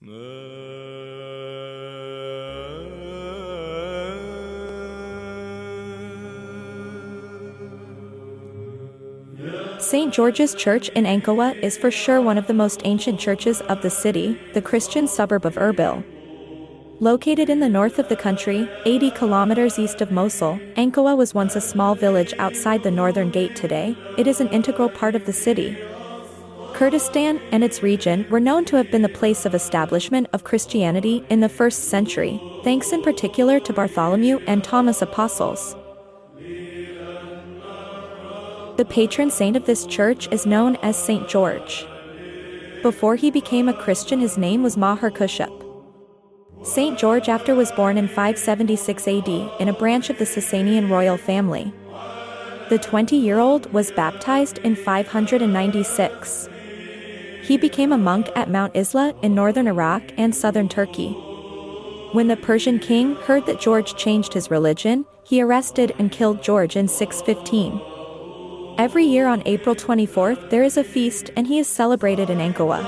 St. George's Church in Ankara is for sure one of the most ancient churches of the city, the Christian suburb of Erbil. Located in the north of the country, 80 kilometers east of Mosul, Ankara was once a small village outside the northern gate. Today, it is an integral part of the city. Kurdistan and its region were known to have been the place of establishment of Christianity in the 1st century, thanks in particular to Bartholomew and Thomas apostles. The patron saint of this church is known as St. George. Before he became a Christian, his name was Mahir Kushap. St. George was born in 576 AD in a branch of the Sasanian royal family. The 20-year-old was baptized in 596. He became a monk at Mount Isla in northern Iraq and southern Turkey. When the Persian king heard that George changed his religion, he arrested and killed George in 615. Every year on April 24th there is a feast and he is celebrated in Ankara.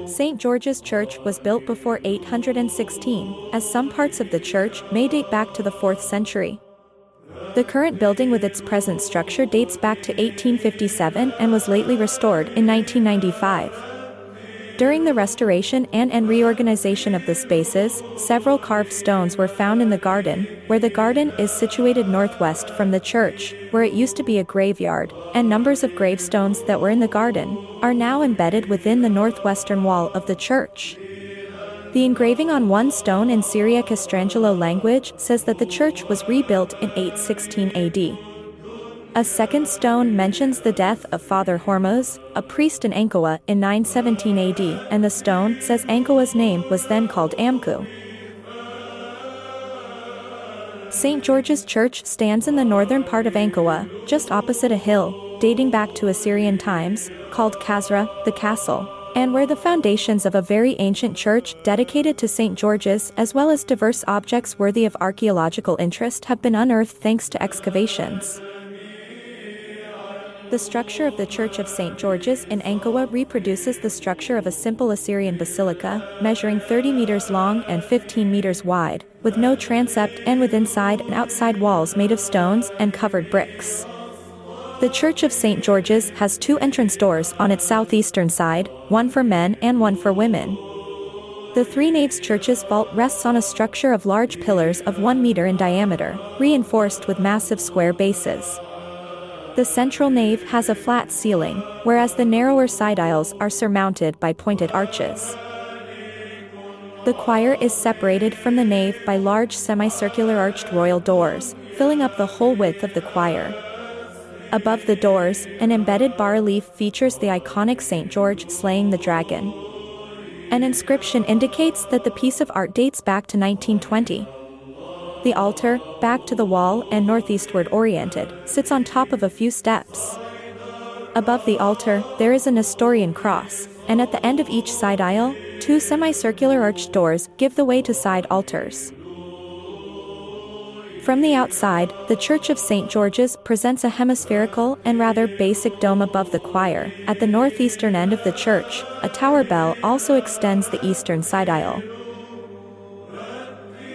St. George's Church was built before 816, as some parts of the church may date back to the 4th century. The current building with its present structure dates back to 1857 and was lately restored in 1995. During the restoration and reorganization of the spaces, several carved stones were found in the garden, where the garden is situated northwest from the church, where it used to be a graveyard, and numbers of gravestones that were in the garden are now embedded within the northwestern wall of the church. The engraving on one stone in Syriac-Estrangelo language says that the church was rebuilt in 816 AD. A second stone mentions the death of Father Hormuz, a priest in Ankara, in 917 AD, and the stone says Ankara's name was then called Amku. St. George's Church stands in the northern part of Ankara, just opposite a hill, dating back to Assyrian times, called Kazra, the castle, and where the foundations of a very ancient church dedicated to St. George's as well as diverse objects worthy of archaeological interest have been unearthed thanks to excavations. The structure of the Church of St. George's in Ankara reproduces the structure of a simple Assyrian basilica, measuring 30 meters long and 15 meters wide, with no transept and with inside and outside walls made of stones and covered bricks. The Church of St. George's has 2 entrance doors on its southeastern side, one for men and one for women. The 3 naves church's vault rests on a structure of large pillars of 1 meter in diameter, reinforced with massive square bases. The central nave has a flat ceiling, whereas the narrower side aisles are surmounted by pointed arches. The choir is separated from the nave by large semicircular arched royal doors, filling up the whole width of the choir. Above the doors, an embedded bas-relief features the iconic St. George slaying the dragon. An inscription indicates that the piece of art dates back to 1920. The altar, back to the wall and northeastward oriented, sits on top of a few steps. Above the altar, there is a Nestorian cross, and at the end of each side aisle, 2 semicircular arched doors give the way to side altars. From the outside, the Church of St. George's presents a hemispherical and rather basic dome above the choir. At the northeastern end of the church, a tower bell also extends the eastern side aisle.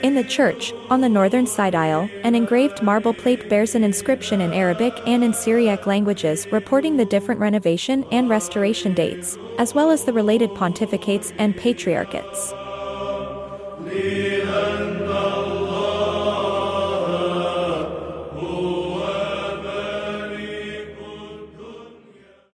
In the church, on the northern side aisle, an engraved marble plate bears an inscription in Arabic and in Syriac languages reporting the different renovation and restoration dates, as well as the related pontificates and patriarchates.